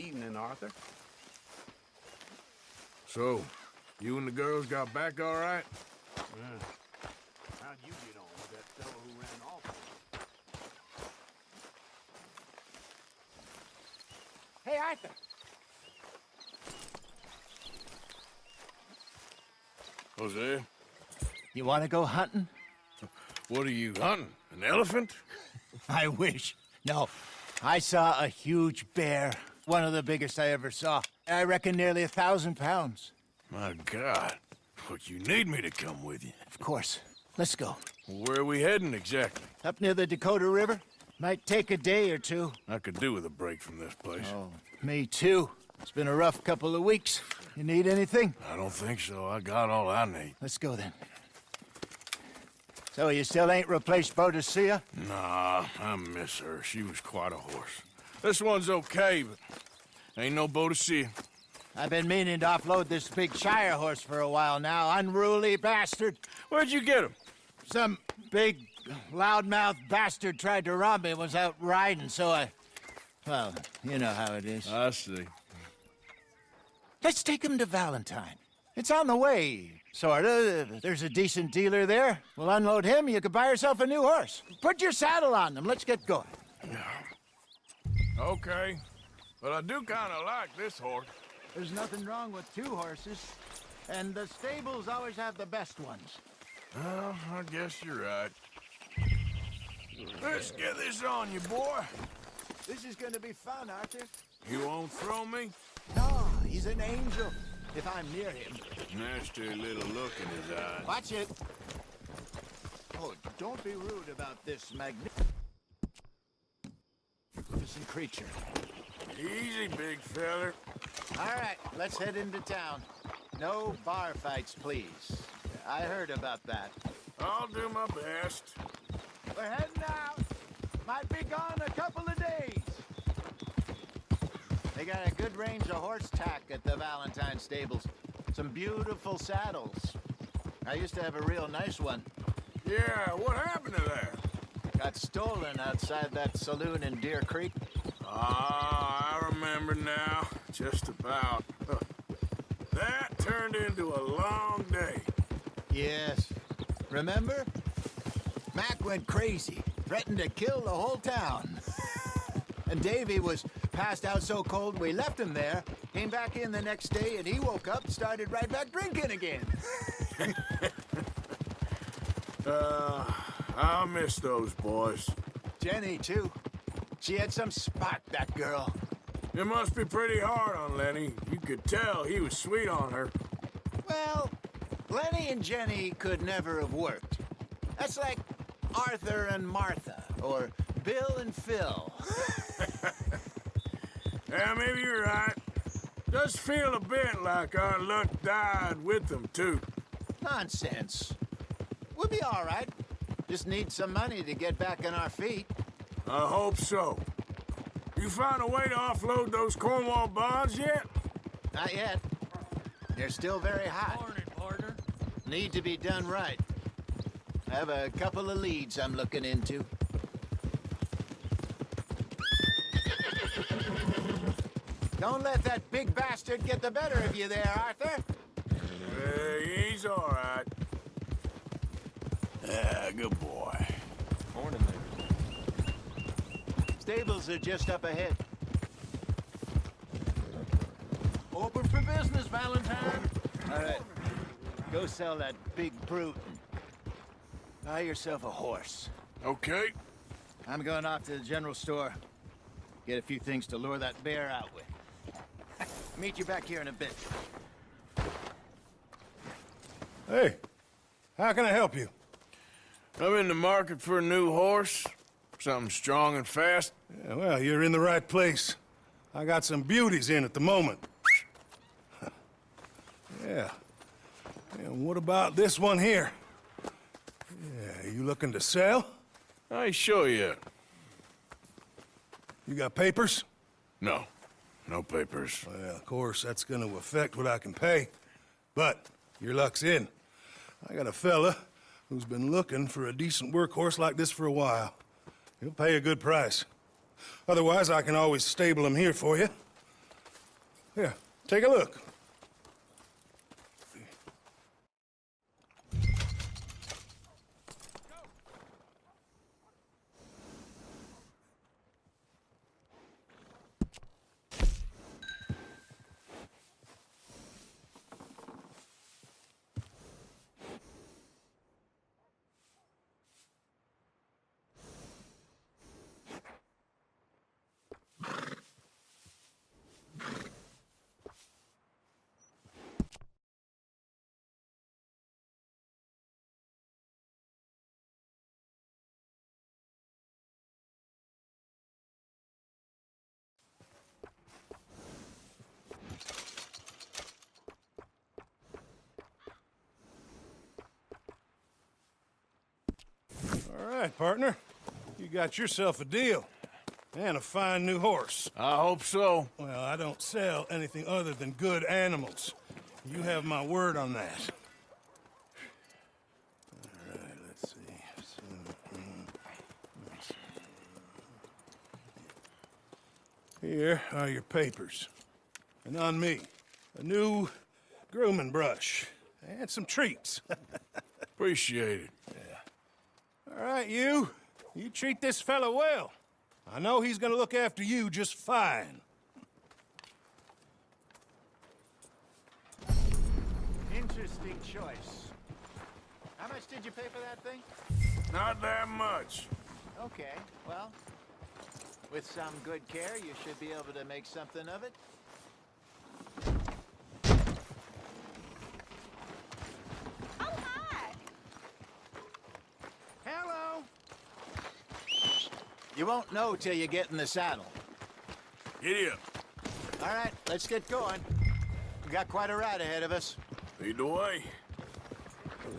evening, Arthur. So, you and the girls got back all right? How'd you get on with that fellow who ran off? Hey, Arthur! Jose, You want to go hunting? what are you hunting? An elephant? I wish. No, I saw a huge bear. One of the biggest I ever saw. I reckon nearly 1,000 pounds. My God. But you need me to come with you. Of course. Let's go. Where are we heading exactly? Up near the Dakota River. Might take a day or two. I could do with a break from this place. Oh, me too. It's been a rough couple of weeks. You need anything? I don't think so. I got all I need. Let's go then. So you still ain't replaced Boadicea? Nah, I miss her. She was quite a horse. This one's okay, but ain't no Boadicea. I've been meaning to offload this big Shire horse for a while now. Unruly bastard. Where'd you get him? Some big, loudmouth bastard tried to rob me and was out riding, so I... Well, you know how it is. I see. Let's take him to Valentine. It's on the way, sorta. There's a decent dealer there. We'll unload him, you could buy yourself a new horse. Put your saddle on them, let's get going. Okay. But I do kind of like this horse. There's nothing wrong with two horses, and the stables always have the best ones. Well, I guess you're right. Let's get this on you, boy. This is gonna be fun, Arthur. You won't throw me? No, he's an angel, if I'm near him. Nasty little look in his eye. Watch it. Oh, don't be rude about this magnificent creature. Easy, big feller. All right, let's head into town. No bar fights, please. I heard about that. I'll do my best. We're heading out. Might be gone a couple of days. They got a good range of horse tack at the Valentine stables. Some beautiful saddles. I used to have a real nice one. Yeah, what happened to that? Got stolen outside that saloon in Deer Creek. Ah, I remember now. Just about. That turned into a long day. Yes. Remember? Mac went crazy, threatened to kill the whole town. And Davy was passed out so cold we left him there, came back in the next day, and he woke up, started right back drinking again. I'll miss those boys. Jenny, too. She had some spot, that girl. It must be pretty hard on Lenny. You could tell he was sweet on her. Well, Lenny and Jenny could never have worked. That's like Arthur and Martha, or Bill and Phil. Yeah, maybe you're right. Does feel a bit like our luck died with them, too. Nonsense. We'll be all right. Just need some money to get back on our feet. I hope so. You find a way to offload those Cornwall bonds yet? Not yet. They're still very hot. Morning, partner. Need to be done right. I have a couple of leads I'm looking into. Don't let that big bastard get the better of you there, Arthur. He's all right. Yeah, good boy. Morning, there. Stables are just up ahead. Open for business, Valentine. All right. Go sell that big brute. Buy yourself a horse. Okay. I'm going off to the general store. Get a few things to lure that bear out with. Meet you back here in a bit. Hey, how can I help you? I'm in the market for a new horse. Something strong and fast. Yeah, well, you're in the right place. I got some beauties in at the moment. Yeah. And what about this one here? Yeah, you looking to sell? I ain't sure yet. You got papers? No. No papers. Well, of course, that's gonna affect what I can pay. But your luck's in. I got a fella who's been looking for a decent workhorse like this for a while. He'll pay a good price. Otherwise, I can always stable him here for you. Here, take a look. All right, partner. You got yourself a deal. And a fine new horse. I hope so. Well, I don't sell anything other than good animals. You have my word on that. All right, let's see. Here are your papers. And on me, a new grooming brush. And some treats. Appreciate it. All right, you. You treat this fella well. I know he's gonna look after you just fine. Interesting choice. How much did you pay for that thing? Not that much. Okay, well, with some good care, you should be able to make something of it. Oh, hi. Hello! You won't know till you get in the saddle. Giddy up. All right, let's get going. We got quite a ride ahead of us. Lead the way.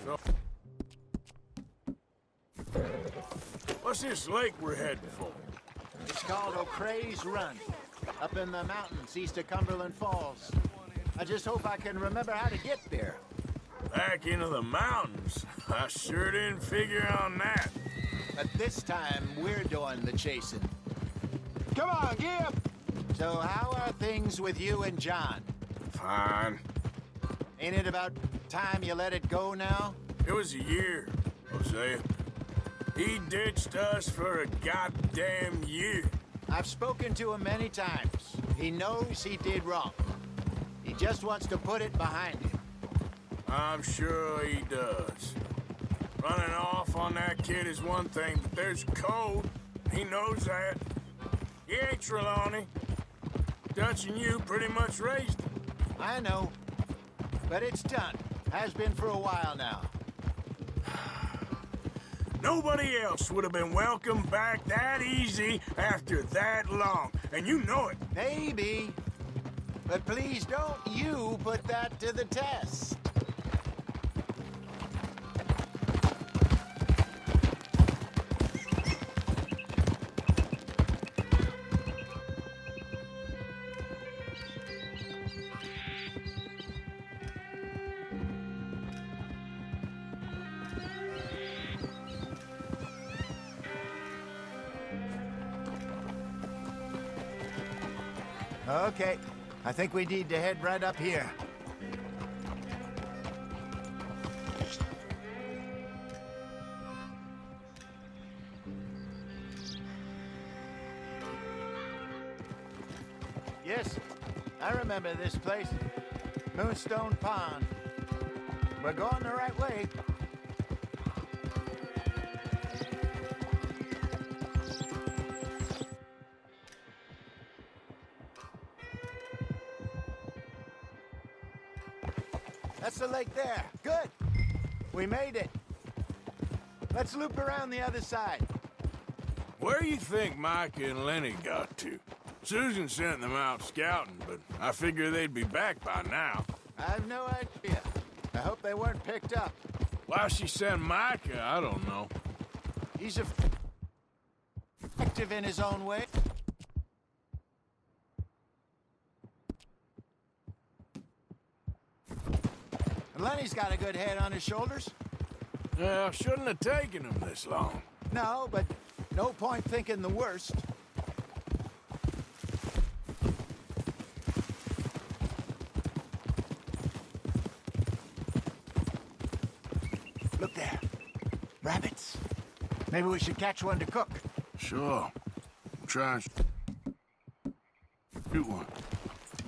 So, what's this lake we're heading for? It's called O'Creagh's Run, up in the mountains east of Cumberland Falls. I just hope I can remember how to get there. Back into the mountains? I sure didn't figure on that. But this time, we're doing the chasing. Come on, Gib! So how are things with you and John? Fine. Ain't it about time you let it go now? It was a year, Hosea. He ditched us for a goddamn year. I've spoken to him many times. He knows he did wrong. He just wants to put it behind him. I'm sure he does. Running off on that kid is one thing, but there's code. He knows that. He ain't Trelawney. Dutch and you pretty much raised him. I know. But it's done. Has been for a while now. Nobody else would have been welcomed back that easy after that long, and you know it. Maybe. But please don't you put that to the test. Okay, I think we need to head right up here. Yes, I remember this place. Moonstone Pond. We're going the right way. That's the lake there. Good. We made it. Let's loop around the other side. Where you think Micah and Lenny got to? Susan sent them out scouting, but I figure they'd be back by now. I have no idea. I hope they weren't picked up. Why she sent Micah, I don't know. He's effective in his own way. And Lenny's got a good head on his shoulders. Well, shouldn't have taken him this long. No, but no point thinking the worst. Look there. Rabbits. Maybe we should catch one to cook. Sure. Try and shoot one.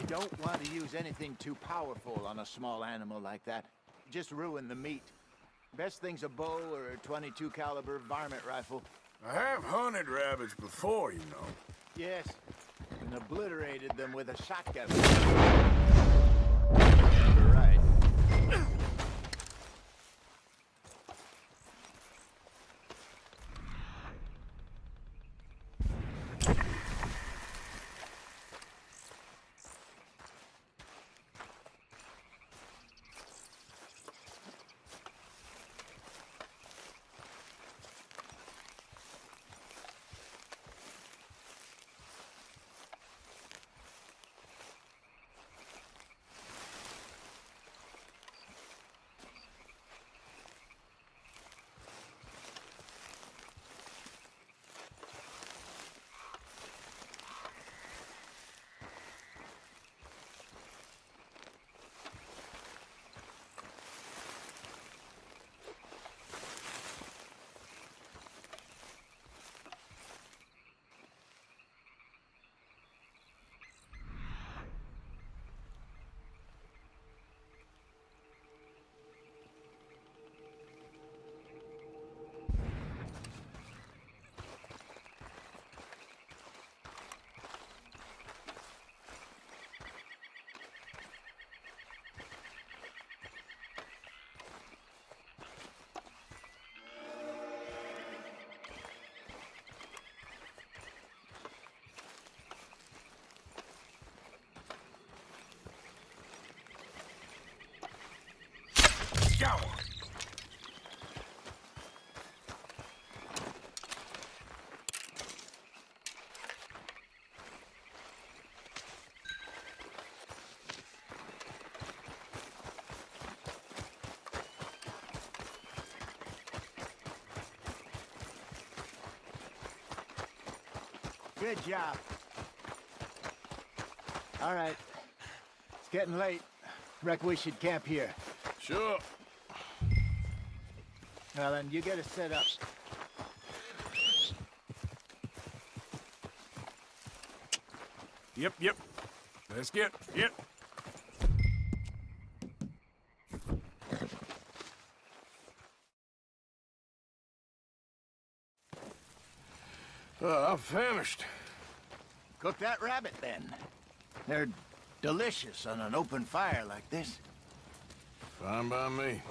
You don't want to use anything too powerful on a small animal like that. Just ruin the meat. Best thing's a bow or a .22 caliber varmint rifle. I have hunted rabbits before, you know. Yes, and obliterated them with a shotgun. You're right. Got one. Good job. All right. It's getting late. Reckon we should camp here. Sure. Well, then, you get us set up. Yep. Let's get. Yep. I'm famished. Cook that rabbit, then. They're delicious on an open fire like this. Fine by me.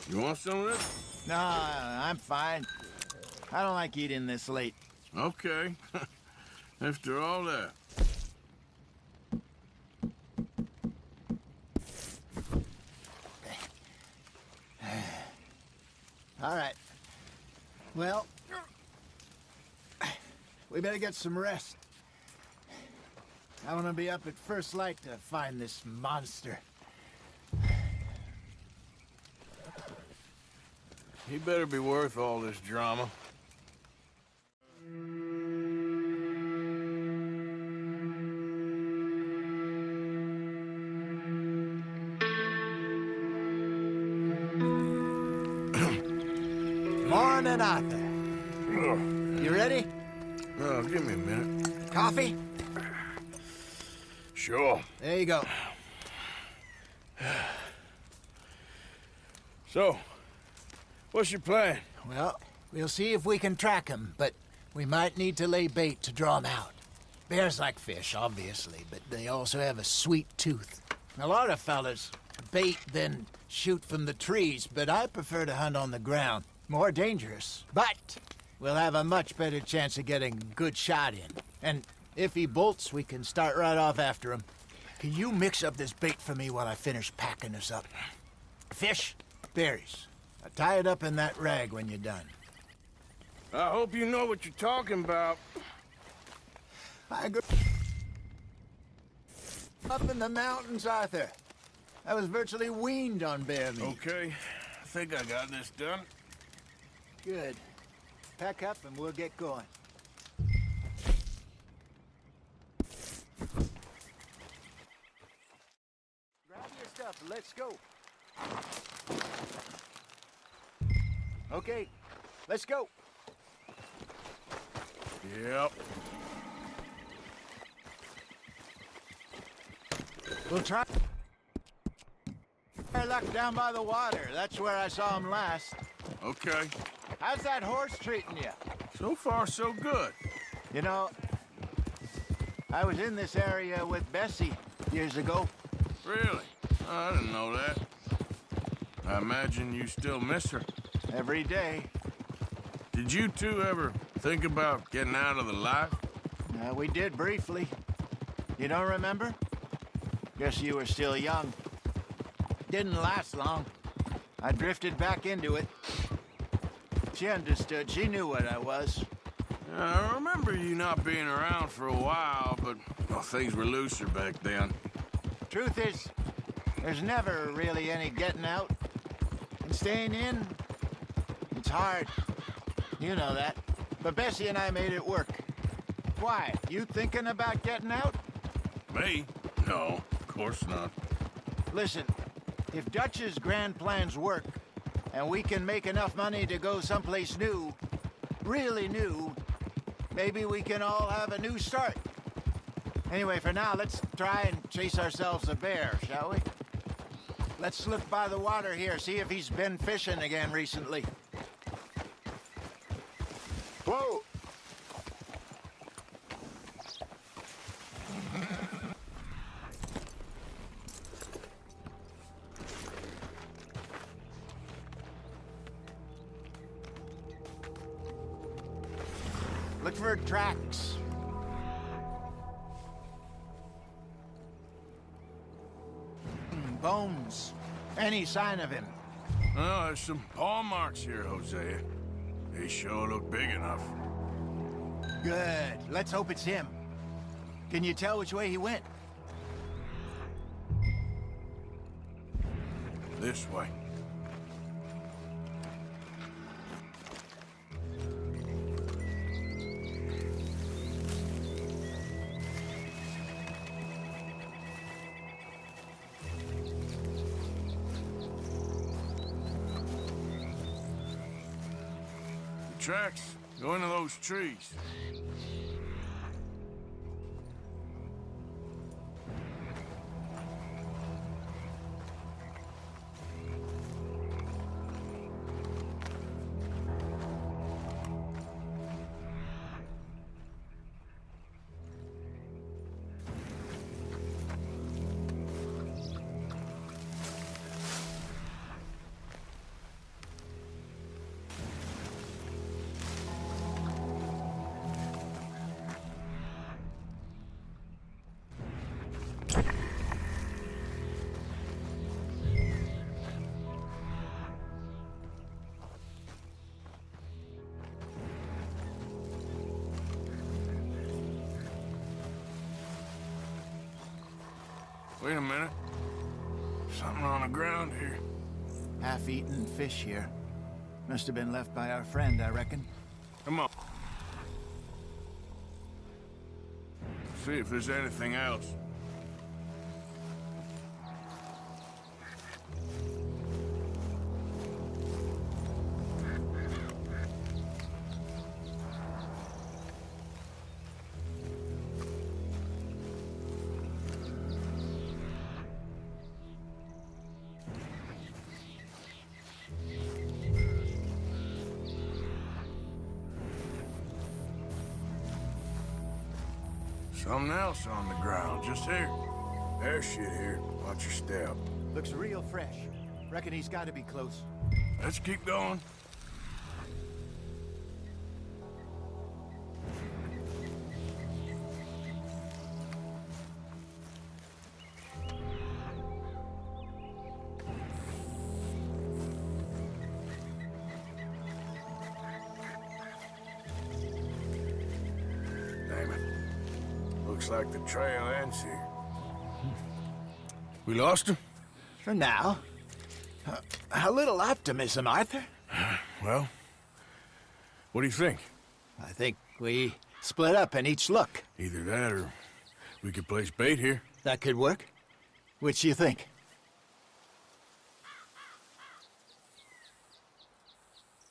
You want some of this? No, I'm fine. I don't like eating this late. Okay. After all that. All right. Well, we better get some rest. I want to be up at first light to find this monster. He better be worth all this drama. Morning, Arthur. You ready? Oh, give me a minute. Coffee? Sure. There you go. So, what's your plan? Well, we'll see if we can track him, but we might need to lay bait to draw him out. Bears like fish, obviously, but they also have a sweet tooth. A lot of fellas bait, then shoot from the trees, but I prefer to hunt on the ground. More dangerous, but we'll have a much better chance of getting a good shot in. And if he bolts, we can start right off after him. Can you mix up this bait for me while I finish packing this up? Fish, berries. Tie it up in that rag when you're done. I hope you know what you're talking about. I grew up in the mountains, Arthur. I was virtually weaned on bear meat. Okay, I think I got this done. Good. Pack up and we'll get going. Grab your stuff and let's go. Okay, let's go. Yep. We'll try our luck down by the water. That's where I saw him last. Okay. How's that horse treating you? So far, so good. You know, I was in this area with Bessie years ago. Really? I didn't know that. I imagine you still miss her. Every day. Did you two ever think about getting out of the life? We did briefly. You don't remember? Guess you were still young. Didn't last long. I drifted back into it. She understood. She knew what I was. I remember you not being around for a while, but well, things were looser back then. Truth is, there's never really any getting out. And staying in, it's hard. You know that. But Bessie and I made it work. Why? You thinking about getting out? Me? No, of course not. Listen, if Dutch's grand plans work, and we can make enough money to go someplace new, really new, maybe we can all have a new start. Anyway, for now, let's try and chase ourselves a bear, shall we? Let's look by the water here, see if he's been fishing again recently. Whoa! Look for tracks. Bones. Any sign of him? Oh, there's some paw marks here, Hosea. They sure look big enough. Good. Let's hope it's him. Can you tell which way he went? This way. Tracks. Go into those trees. Wait a minute. Something on the ground here. Half-eaten fish here. Must have been left by our friend, I reckon. Come on. See if there's anything else. Something else on the ground, just here. There's shit here. Watch your step. Looks real fresh. Reckon he's got to be close. Let's keep going. Damn it. Looks like the trail ends here. We lost him? For now. A little optimism, Arthur. Well, what do you think? I think we split up and each look. Either that or we could place bait here. That could work. Which do you think?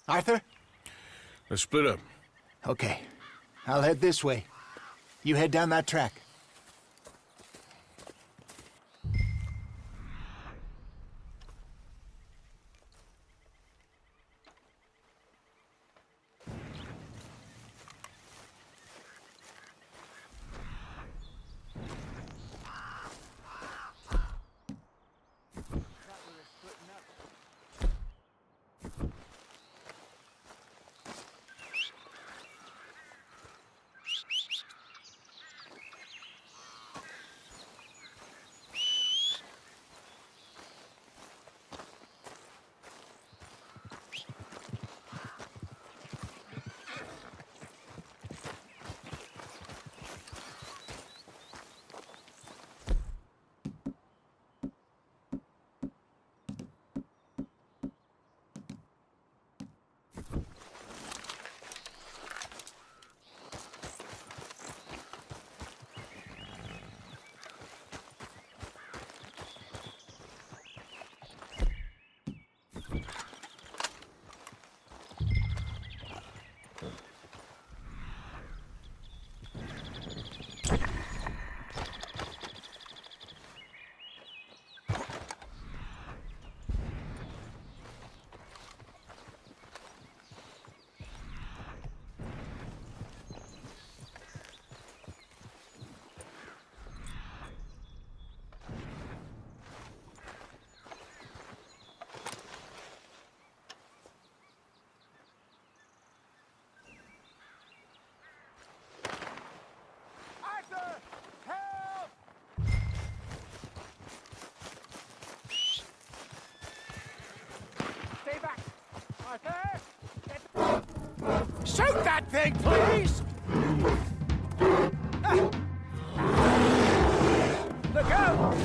Arthur? Let's split up. Okay. I'll head this way. You head down that track. Shoot that thing, please! Look out!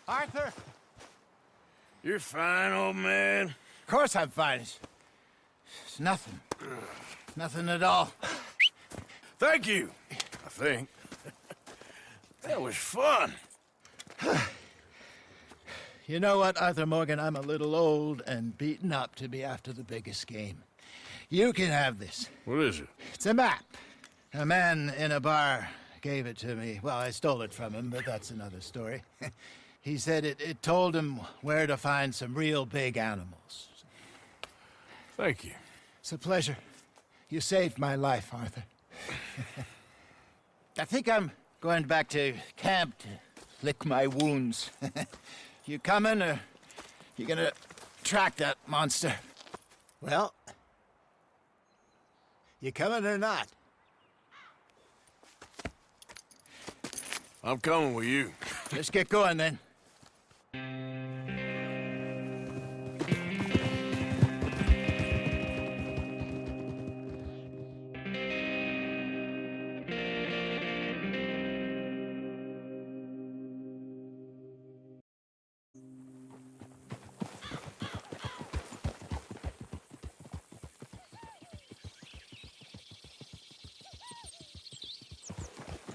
Arthur? You're fine, old man. Of course I'm fine. It's nothing. Nothing at all. Thank you, I think. That was fun. You know what, Arthur Morgan? I'm a little old and beaten up to be after the biggest game. You can have this. What is it? It's a map. A man in a bar gave it to me. Well, I stole it from him, but that's another story. He said it told him where to find some real big animals. Thank you. It's a pleasure. You saved my life, Arthur. I think I'm going back to camp to lick my wounds. You coming, or you gonna track that monster? Well, you coming or not? I'm coming with you. Let's get going, then.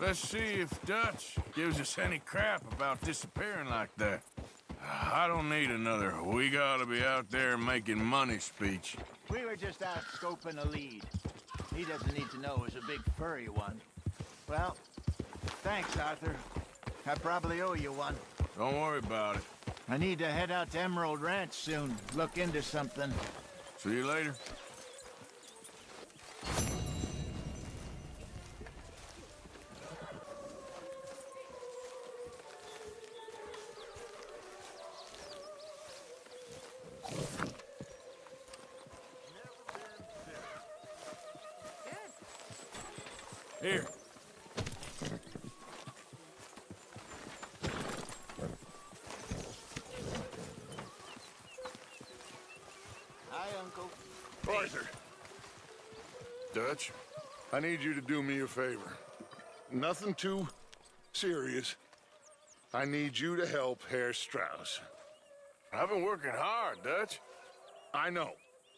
Let's see if Dutch gives us any crap about disappearing like that. I don't need another "we gotta be out there making money" speech. We were just out scoping a lead. He doesn't need to know it was a big furry one. Well, thanks, Arthur. I probably owe you one. Don't worry about it. I need to head out to Emerald Ranch soon. Look into something. See you later. Here. Hi, Uncle. Arthur. Dutch, I need you to do me a favor. Nothing too serious. I need you to help Herr Strauss. I've been working hard, Dutch. I know.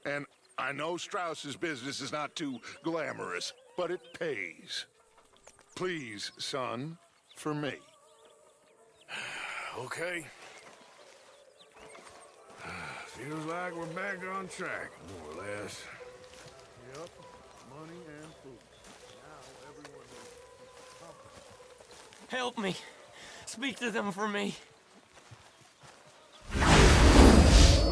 And I know Strauss's business is not too glamorous, but it pays. Please, son, for me. Okay. Feels like we're back on track, more or less. Yep, money and food. Now everyone Help me. Speak to them for me.